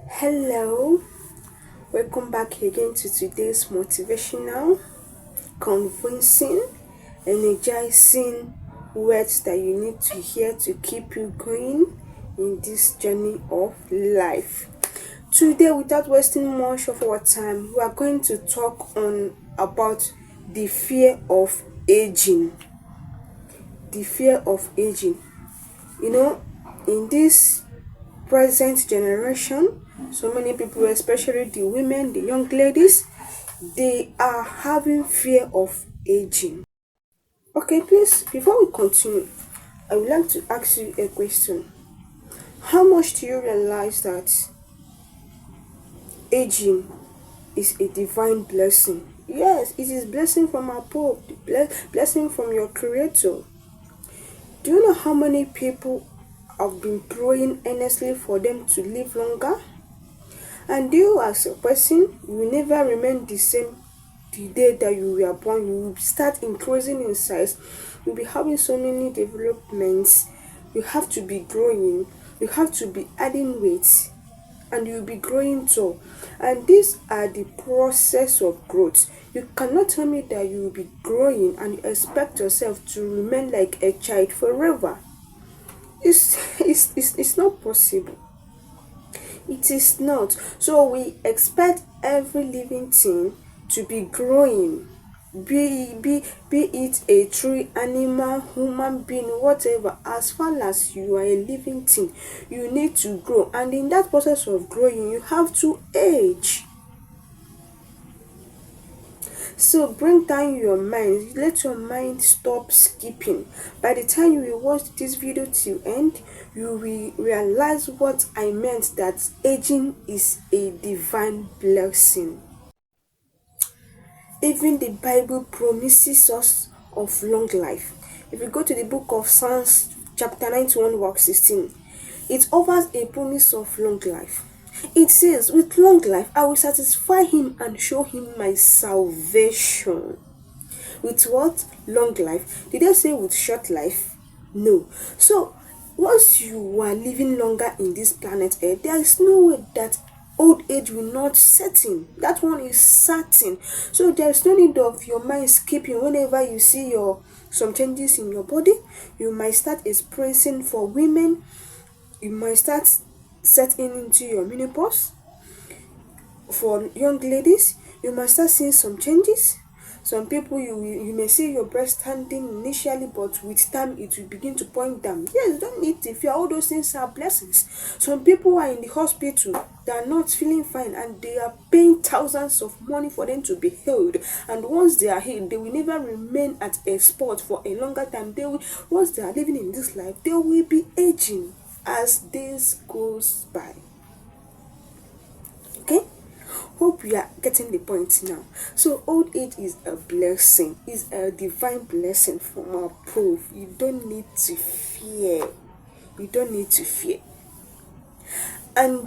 Hello, welcome back again to today's motivational, convincing, energizing words that you need to hear to keep you going in this journey of life. Today, without wasting much of our time, we are going to talk on about the fear of aging. The fear of aging. You know, in this present generation, so many people, especially the women, the young ladies, they are having fear of aging. Okay, please, before we continue, I would like to ask you a question. How much do you realize that aging is a divine blessing? Yes, it is blessing from above, blessing from your creator. Do you know how many people have been praying earnestly for them to live longer? And you as a person, you will never remain the same the day that you were born. You will start increasing in size. You'll be having so many developments. You have to be growing. You have to be adding weight. And you'll be growing too. And these are the process of growth. You cannot tell me that you will be growing and you expect yourself to remain like a child forever. It's not possible. It is not. So we expect every living thing to be growing. Be it a tree, animal, human being, whatever. As far as you are a living thing, you need to grow. And in that process of growing, you have to age. So bring down your mind. Let your mind stop skipping. By the time you will watch this video till end, you will realize what I meant, that aging is a divine blessing. Even the Bible promises us of long life. If you go to the book of Psalms chapter 91 verse 16, it offers a promise of long life. It says, with long life I will satisfy him and show him my salvation. With what? Long life. Did they say with short life? No. So once you are living longer in this planet Earth, there is no way that old age will not set in. That one is certain. So there is no need of your mind skipping whenever you see some changes in your body. You might start expressing for women. You might start setting into your menopause. For young ladies, you might start seeing some changes. Some people, you may see your breast standing initially, but with time it will begin to point down. Yes, don't need to fear. All those things are blessings. Some people are in the hospital, they are not feeling fine, and they are paying thousands of money for them to be healed. And once they are healed, they will never remain at a spot for a longer time. Once they are living in this life, they will be aging as days goes by. Okay, hope you are getting the point now. So old age is a blessing, is a divine blessing from above. You don't need to fear. You don't need to fear. And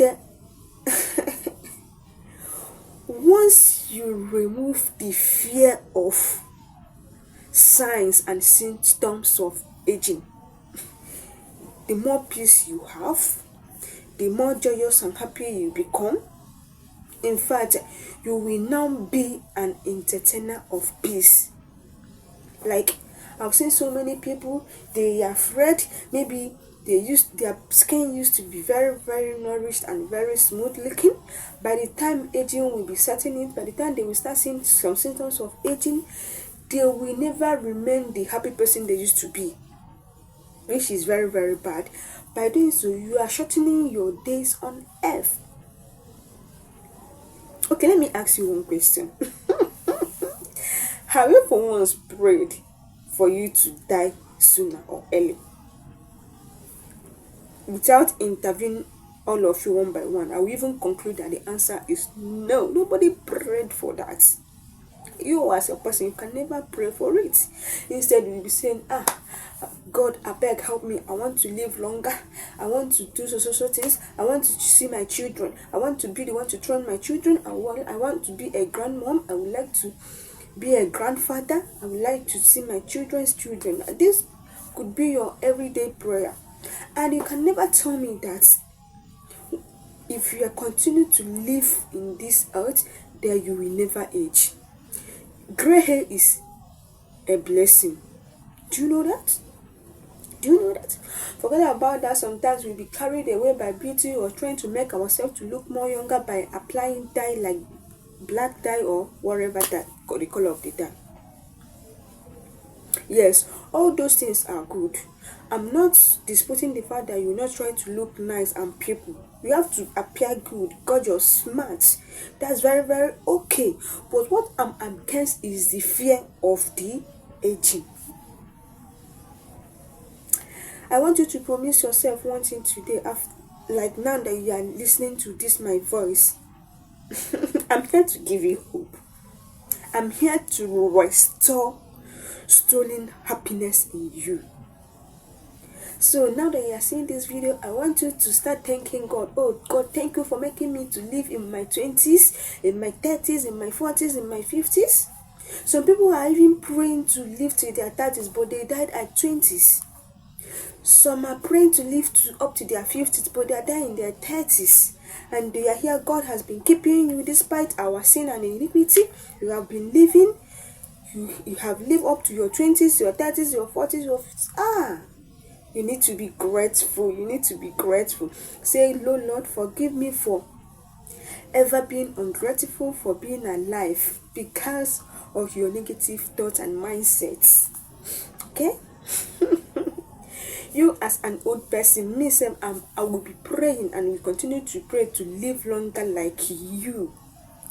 once you remove the fear of signs and symptoms of aging, the more peace you have, the more joyous and happy you become. In fact, you will now be an entertainer of peace. Like, I've seen so many people, they are afraid. Maybe their skin used to be very, very nourished and very smooth looking. By the time aging will be setting in, by the time they will start seeing some symptoms of aging, they will never remain the happy person they used to be, which is very, very bad. By doing so, you are shortening your days on earth. Okay, let me ask you one question. Have you for once prayed for you to die sooner or early? Without intervening all of you one by one, I will even conclude that the answer is no. Nobody prayed for that. You as a person, you can never pray for it. Instead, you'll be saying, God, I beg, help me. I want to live longer. I want to do so things. I want to see my children. I want to be the one to train my children. I want to be a grandmom. I would like to be a grandfather. I would like to see my children's children. This could be your everyday prayer. And you can never tell me that if you continue to live in this earth, then you will never age. Gray hair is a blessing. Do you know that? Do you know that? Forget about that. Sometimes we'll be carried away by beauty or trying to make ourselves to look more younger by applying dye like black dye or whatever that the color of the dye. Yes, all those things are good. I'm not disputing the fact that you not try to look nice and people. You have to appear good, gorgeous, smart. That's very, very okay. But what I'm against is the fear of the aging. I want you to promise yourself one thing today, like now that you are listening to this my voice. I'm here to give you hope. I'm here to restore stolen happiness in you. So now that you are seeing this video, I want you to start thanking God. Oh God, thank you for making me to live in my 20s, in my 30s, in my 40s, in my 50s. Some people are even praying to live to their 30s, but they died at 20s. Some are praying to live up to their 50s, but they are dying in their 30s. And they are here. God has been keeping you despite our sin and iniquity. You have been living. You have lived up to your 20s, your 30s, your 40s, your 50s. You need to be grateful. You need to be grateful. Say, Lord, forgive me for ever being ungrateful, for being alive because of your negative thoughts and mindsets. Okay? You as an old person, me same, I will be praying and will continue to pray to live longer like you.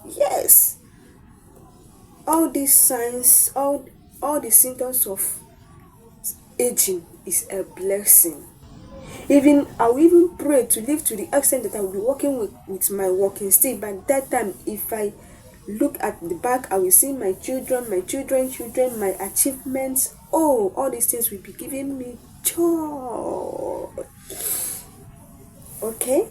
Yes. All these signs, all the symptoms of aging is a blessing. I will even pray to live to the extent that I will be working with my walking stick. By that time, if I look at the back, I will see my children, my achievements. Oh, all these things will be giving me joy. Okay?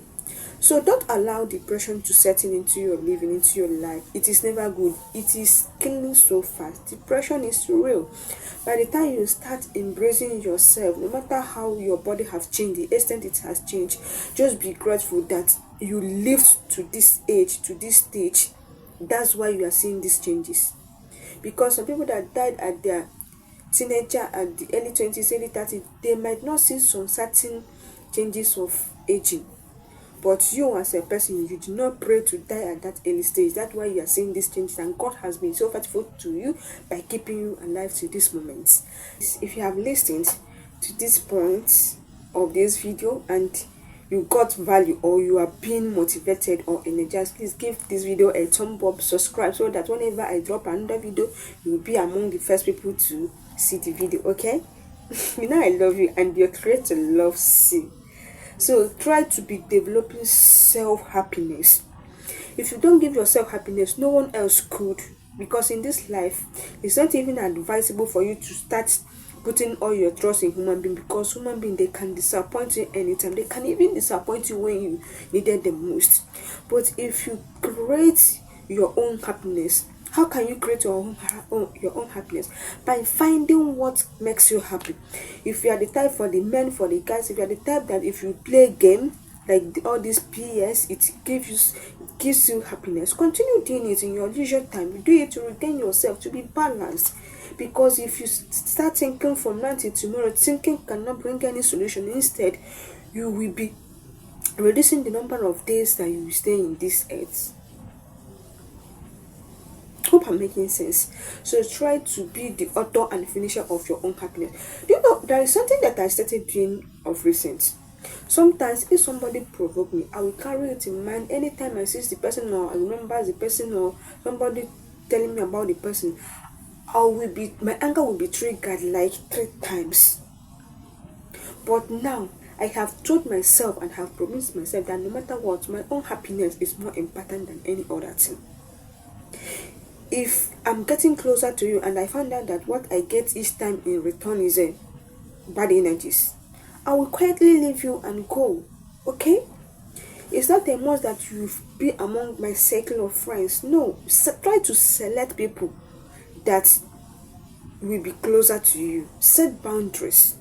So don't allow depression to set into your living, into your life. It is never good. It is killing so fast. Depression is real. By the time you start embracing yourself, no matter how your body has changed, the extent it has changed, just be grateful that you lived to this age, to this stage. That's why you are seeing these changes. Because some people that died at their teenager, at the early 20s, early 30s, they might not see some certain changes of aging. But you as a person, you did not pray to die at that early stage. That's why you are seeing these changes, and God has been so faithful to you by keeping you alive to this moment. If you have listened to this point of this video and you got value, or you are being motivated or energized, please give this video a thumb up, subscribe, so that whenever I drop another video, you will be among the first people to see the video. Okay? You know I love you, and your creator loves you. So try to be developing self-happiness. If you don't give yourself happiness, no one else could. Because in this life, it's not even advisable for you to start putting all your trust in human being, because human being, they can disappoint you anytime. They can even disappoint you when you needed them most. But if you create your own happiness, how can you create your own happiness? By finding what makes you happy. If you are the type, for the men, for the guys, if you are the type that if you play game like all these PS, it gives you happiness, continue doing it in your leisure time. Do it to regain yourself, to be balanced. Because if you start thinking from now till tomorrow, thinking cannot bring any solution. Instead, you will be reducing the number of days that you will stay in this earth. Hope I'm making sense. So try to be the author and finisher of your own happiness. Do you know, there is something that I started doing of recent. Sometimes if somebody provoke me, I will carry it in mind. Anytime I see the person, or I remember the person, or somebody telling me about the person, my anger will be triggered like 3 times. But now I have told myself and have promised myself that no matter what, my own happiness is more important than any other thing. If I'm getting closer to you and I find out that what I get each time in return is bad energies, I will quietly leave you and go. Okay? It's not a must that you be among my circle of friends. No, try to select people that will be closer to you. Set boundaries.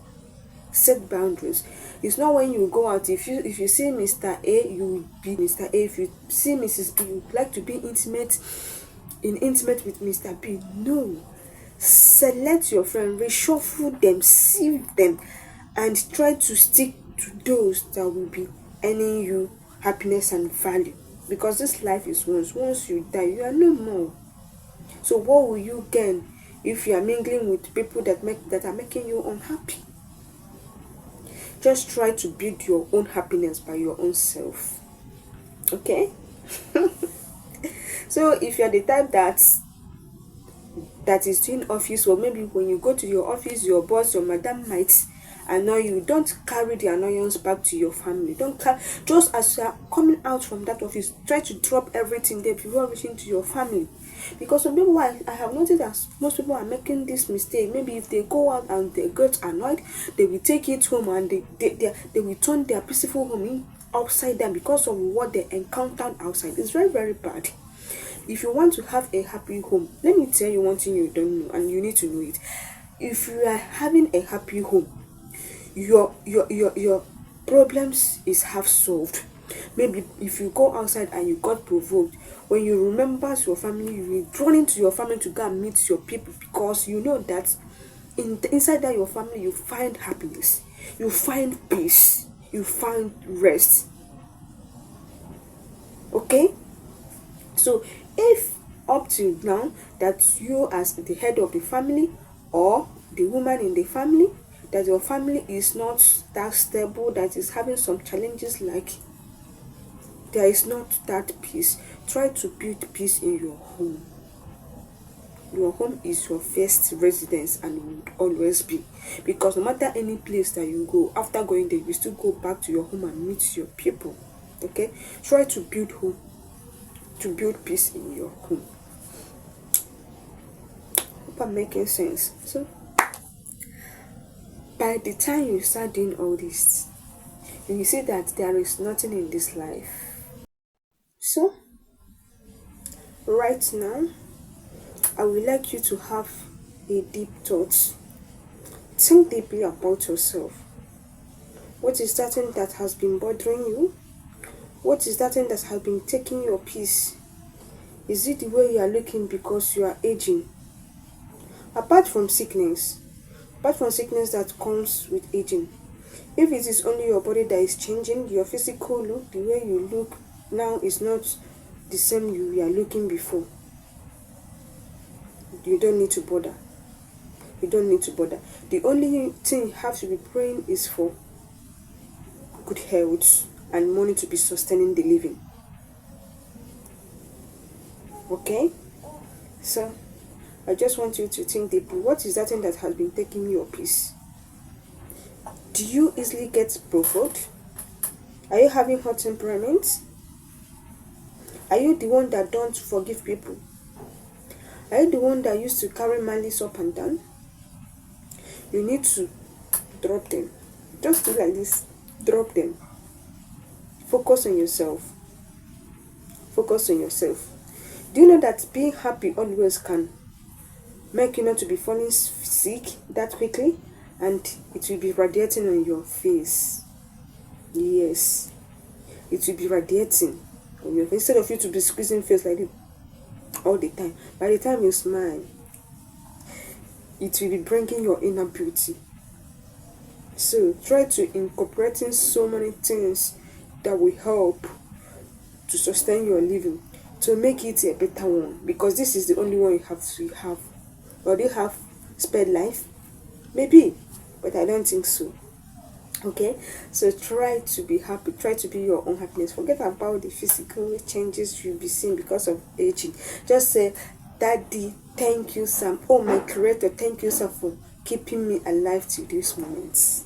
Set boundaries. It's not when you go out, if you see Mr. A, you will be Mr. A. If you see Mrs. B, you would like to be intimate with Mr. B. No. Select your friend, reshuffle them, sieve them, and try to stick to those that will be earning you happiness and value. Because this life is once you die, you are no more. So what will you gain if you are mingling with people that are making you unhappy? Just try to build your own happiness by your own self. Okay? So if you're the type that is doing office, or maybe when you go to your office, your boss, your madam might annoy you, don't carry the annoyance back to your family. Don't just as you are coming out from that office, try to drop everything there before reaching to your family. Because some people, I have noticed that most people are making this mistake. Maybe if they go out and they get annoyed, they will take it home, and they will turn their peaceful home upside down because of what they encountered outside. It's very, very bad. If you want to have a happy home, let me tell you one thing you don't know, and you need to know it. If you are having a happy home, your problems is half solved. Maybe if you go outside and you got provoked, when you remember your family, you will run into your family to go and meet your people, because you know that inside that your family you find happiness, you find peace, you find rest. Okay? So if up till now that you as the head of the family, or the woman in the family, that your family is not that stable, that is having some challenges, like there is not that peace, try to build peace in your home. Your home is your first residence and would always be, because no matter any place that you go, after going there, you still go back to your home and meet your people. Okay? Try to build home, to build peace in your home. Hope I'm making sense. So by the time you start doing all this, you will see that there is nothing in this life. So right now, I would like you to have a deep thought. Think deeply about yourself. What is that thing that has been bothering you? What is that thing that has been taking your peace? Is it the way you are looking because you are aging? Apart from sickness that comes with aging, if it is only your body that is changing, your physical look, the way you look now is not the same you were looking before, you don't need to bother. You don't need to bother. The only thing you have to be praying is for good health and money to be sustaining the living. Okay? So I just want you to think deeply. What is that thing that has been taking your peace? Do you easily get provoked? Are you having hot temperament? Are you the one that don't forgive people? Are you the one that used to carry malice up and down? You need to drop them. Just do like this. Drop them. Focus on yourself. Focus on yourself. Do you know that being happy always can make you not to be falling sick that quickly, and it will be radiating on your face? Yes, it will be radiating on your face, instead of you to be squeezing face like this all the time. By the time you smile, it will be bringing your inner beauty. So try to incorporating so many things that will help to sustain your living, to make it a better one, because this is the only one you have. Or do you have spared life? Maybe, but I don't think so. Okay, so try to be happy, try to be your own happiness. Forget about the physical changes you'll be seeing because of aging. Just say, Daddy, thank you, Sam. Oh, my Creator, thank you, Sam, for keeping me alive to these moments.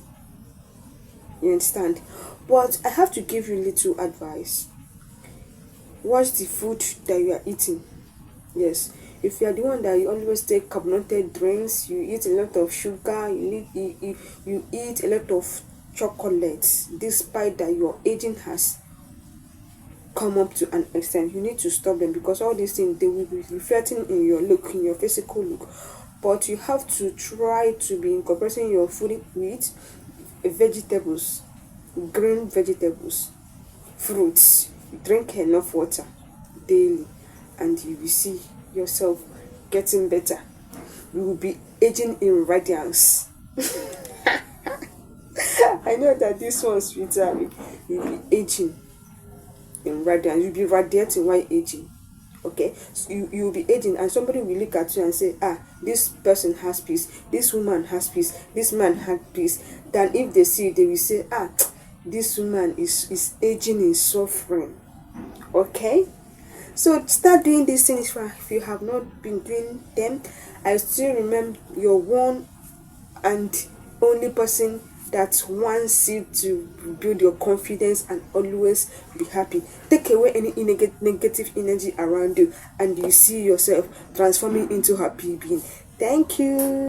You understand? But I have to give you little advice. Watch the food that you are eating. Yes, if you are the one that you always take carbonated drinks, you eat a lot of sugar, you eat a lot of chocolates, despite that your aging has come up to an extent, you need to stop them, because all these things, they will be reflecting in your look, in your physical look. But you have to try to be incorporating your food with vegetables, green vegetables, fruits, drink enough water daily, and you will see yourself getting better. You will be aging in radiance. I know that this one, sweetheart, you'll be aging in radiance. You'll be radiating while aging. Okay, so you'll be aging, and somebody will look at you and say, ah, this person has peace, this woman has peace, this man has peace. Then if they see you, they will say, ah, this woman is aging in suffering. Okay, so start doing these things if you have not been doing them. I still remember your one and only person that wants you to build your confidence and always be happy. Take away any negative energy around you, and you see yourself transforming into happy being. Thank you.